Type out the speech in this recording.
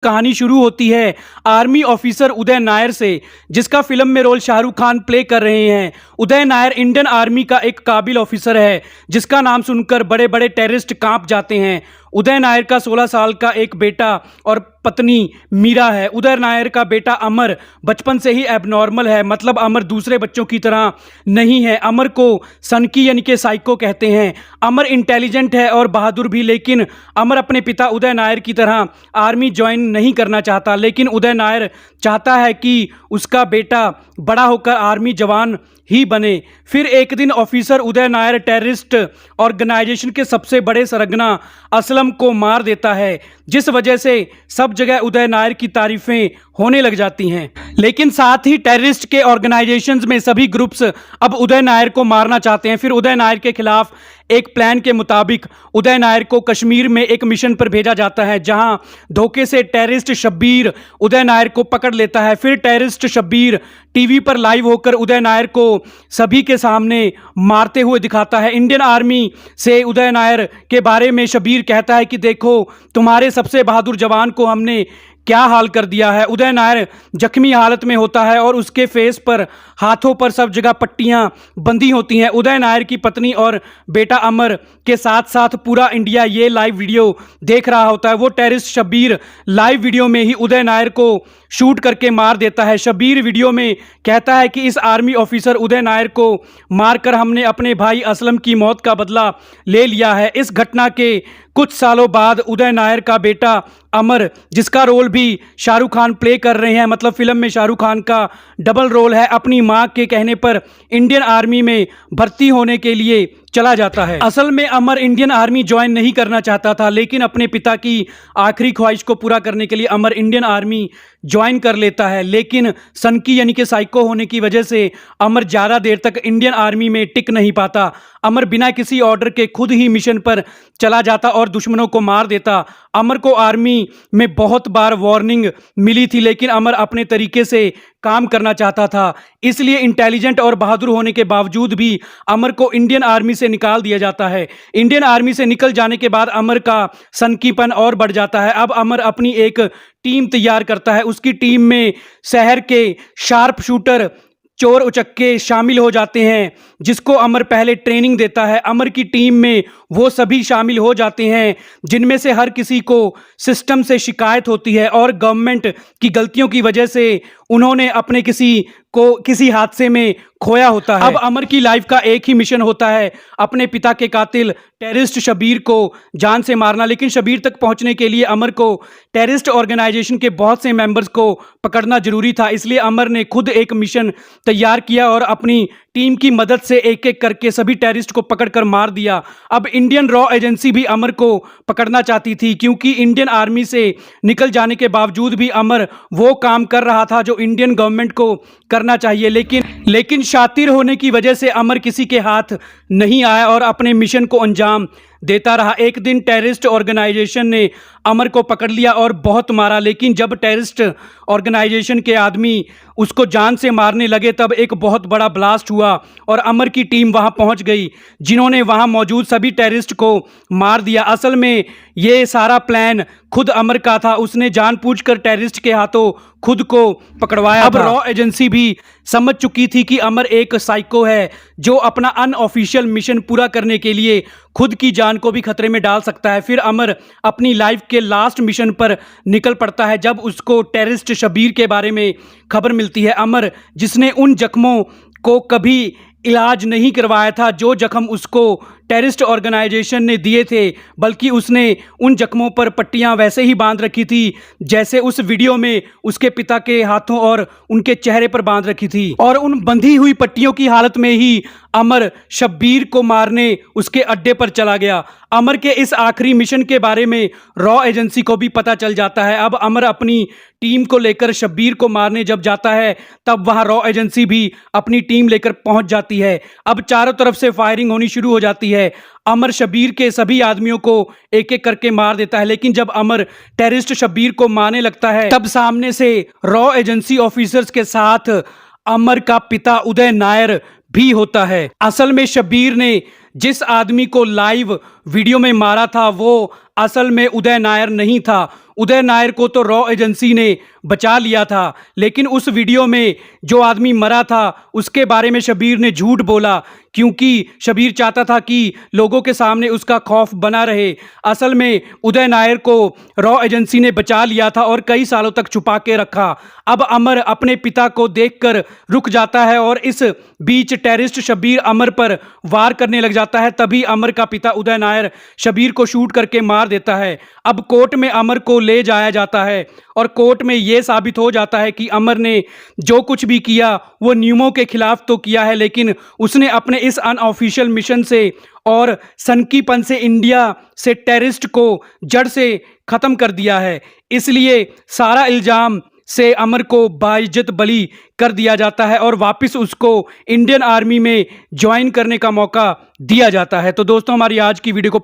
कहानी शुरू होती है आर्मी ऑफिसर उदय नायर से, जिसका फिल्म में रोल शाहरुख खान प्ले कर रहे हैं। उदय नायर इंडियन आर्मी का एक काबिल ऑफिसर है जिसका नाम सुनकर बड़े बड़े टेररिस्ट कांप जाते हैं। उदय नायर का 16 साल का एक बेटा और पत्नी मीरा है। उदय नायर का बेटा अमर बचपन से ही एबनॉर्मल है, मतलब अमर दूसरे बच्चों की तरह नहीं है। अमर को सनकी यानी कि साइको कहते हैं। अमर इंटेलिजेंट है और बहादुर भी, लेकिन अमर अपने पिता उदय नायर की तरह आर्मी ज्वाइन नहीं करना चाहता। लेकिन उदय नायर चाहता है कि उसका बेटा बड़ा होकर आर्मी जवान ही बने। फिर एक दिन ऑफिसर उदय नायर टेररिस्ट ऑर्गेनाइजेशन के सबसे बड़े सरगना असलम को मार देता है, जिस वजह से सब जगह उदय नायर की तारीफें होने लग जाती हैं। लेकिन साथ ही टेररिस्ट के ऑर्गेनाइजेशंस में सभी ग्रुप्स अब उदय नायर को मारना चाहते हैं। फिर उदय नायर के खिलाफ एक प्लान के मुताबिक उदय नायर को कश्मीर में एक मिशन पर भेजा जाता है, जहां धोखे से टेररिस्ट शब्बीर उदय नायर को पकड़ लेता है। फिर टेररिस्ट शब्बीर टीवी पर लाइव होकर उदय नायर को सभी के सामने मारते हुए दिखाता है। इंडियन आर्मी से उदय नायर के बारे में शब्बीर कहता है कि देखो, तुम्हारे सबसे बहादुर जवान को हमने क्या हाल कर दिया है। उदय नायर जख्मी हालत में होता है और उसके फेस पर, हाथों पर सब जगह पट्टियां बंधी होती हैं। उदय नायर की पत्नी और बेटा अमर के साथ साथ पूरा इंडिया ये लाइव वीडियो देख रहा होता है। वो टेररिस्ट शब्बीर लाइव वीडियो में ही उदय नायर को शूट करके मार देता है। शब्बीर वीडियो में कहता है कि इस आर्मी ऑफिसर उदय नायर को मारकर हमने अपने भाई असलम की मौत का बदला ले लिया है। इस घटना के कुछ सालों बाद उदय नायर का बेटा अमर, जिसका रोल भी शाहरुख खान प्ले कर रहे हैं, मतलब फिल्म में शाहरुख खान का डबल रोल है, अपनी मां के कहने पर इंडियन आर्मी में भर्ती होने के लिए चला जाता है। असल में अमर इंडियन आर्मी ज्वाइन नहीं करना चाहता था, लेकिन अपने पिता की आखिरी ख्वाहिश को पूरा करने के लिए अमर इंडियन आर्मी ज्वाइन कर लेता है। लेकिन सनकी यानी कि साइको होने की वजह से अमर ज़्यादा देर तक इंडियन आर्मी में टिक नहीं पाता। अमर बिना किसी ऑर्डर के खुद ही मिशन पर चला जाता और दुश्मनों को मार देता। अमर को आर्मी में बहुत बार वार्निंग मिली थी, लेकिन अमर अपने तरीके से काम करना चाहता था। इसलिए इंटेलिजेंट और बहादुर होने के बावजूद भी अमर को इंडियन आर्मी से निकाल दिया जाता है। इंडियन आर्मी से निकल जाने के बाद अमर का सनकीपन और बढ़ जाता है। अब अमर अपनी एक टीम तैयार करता है। उसकी टीम में शहर के शार्प शूटर, चोर उचक्के शामिल हो जाते हैं, जिसको अमर पहले ट्रेनिंग देता है। अमर की टीम में वो सभी शामिल हो जाते हैं जिनमें से हर किसी को सिस्टम से शिकायत होती है और गवर्नमेंट की गलतियों की वजह से उन्होंने अपने किसी हादसे में खोया होता है। अब अमर की लाइफ का एक ही मिशन होता है, अपने पिता के कातिल टेररिस्ट शब्बीर को जान से मारना। लेकिन शब्बीर तक पहुंचने के लिए अमर को टेररिस्ट ऑर्गेनाइजेशन के बहुत से मेंबर्स को पकड़ना जरूरी था। इसलिए अमर ने खुद एक मिशन तैयार किया और अपनी टीम की मदद से एक एक करके सभी टेररिस्ट को पकड़कर मार दिया। अब इंडियन रॉ एजेंसी भी अमर को पकड़ना चाहती थी, क्योंकि इंडियन आर्मी से निकल जाने के बावजूद भी अमर वो काम कर रहा था जो इंडियन गवर्नमेंट को करना चाहिए। लेकिन शातिर होने की वजह से अमर किसी के हाथ नहीं आया और अपने मिशन को अंजाम देता रहा। एक दिन टेररिस्ट ऑर्गेनाइजेशन ने अमर को पकड़ लिया और बहुत मारा, लेकिन जब टेररिस्ट ऑर्गेनाइजेशन के आदमी उसको जान से मारने लगे तब एक बहुत बड़ा ब्लास्ट हुआ और अमर की टीम वहां पहुंच गई, जिन्होंने वहां मौजूद सभी टेररिस्ट को मार दिया। असल में ये सारा प्लान खुद अमर का था। उसने जानबूझकर टेररिस्ट के हाथों खुद को पकड़वाया। अब रॉ एजेंसी भी समझ चुकी थी कि अमर एक साइको है जो अपना अनऑफिशियल मिशन पूरा करने के लिए खुद की जान को भी खतरे में डाल सकता है। फिर अमर अपनी लाइफ के लास्ट मिशन पर निकल पड़ता है जब उसको टेररिस्ट शब्बीर के बारे में खबर मिलती है। अमर, जिसने उन जख्मों को कभी इलाज नहीं करवाया था जो जख्म उसको टेररिस्ट ऑर्गेनाइजेशन ने दिए थे, बल्कि उसने उन जख्मों पर पट्टियां वैसे ही बांध रखी थी जैसे उस वीडियो में उसके पिता के हाथों और उनके चेहरे पर बांध रखी थी। और उन बंधी हुई पट्टियों की हालत में ही अमर शब्बीर को मारने उसके अड्डे पर चला गया। अमर के इस आखिरी मिशन के बारे में रॉ एजेंसी को भी पता चल जाता है। अब अमर अपनी टीम को लेकर शब्बीर को मारने जब जाता है तब वहां रॉ एजेंसी भी अपनी टीम लेकर पहुंच जाती है। अब चारों तरफ से फायरिंग होनी शुरू हो जाती है। अमर शब्बीर के सभी आदमियों को एक एक करके मार देता है, लेकिन जब अमर टेररिस्ट शब्बीर को मारने लगता है तब सामने से रॉ एजेंसी ऑफिसर्स के साथ अमर का पिता उदय नायर भी होता है। असल में शब्बीर ने जिस आदमी को लाइव वीडियो में मारा था वो असल में उदय नायर नहीं था। उदय नायर को तो रॉ एजेंसी ने बचा लिया था, लेकिन उस वीडियो में जो आदमी मरा था उसके बारे में शबीर ने झूठ बोला, क्योंकि शबीर चाहता था कि लोगों के सामने उसका खौफ बना रहे। असल में उदय नायर को रॉ एजेंसी ने बचा लिया था और कई सालों तक छुपा के रखा। अब अमर अपने पिता को देखकर रुक जाता है और इस बीच टेररिस्ट शबीर अमर पर वार करने लग जाता है। तभी अमर का पिता उदय नायर शबीर को शूट करके मार देता है। अब कोर्ट में अमर को ले जाया जाता है और कोर्ट में यह साबित हो जाता है कि अमर ने जो कुछ भी किया वो नियमों के खिलाफ तो किया है, लेकिन उसने अपने इस अनऑफिशियल मिशन से और सनकीपन से इंडिया से टेररिस्ट को जड़ से खत्म कर दिया है। इसलिए सारा इल्जाम से अमर को बाइज्जत बरी कर दिया जाता है और वापस उसको इंडियन आर्मी में ज्वाइन करने का मौका दिया जाता है। तो दोस्तों, हमारी आज की वीडियो को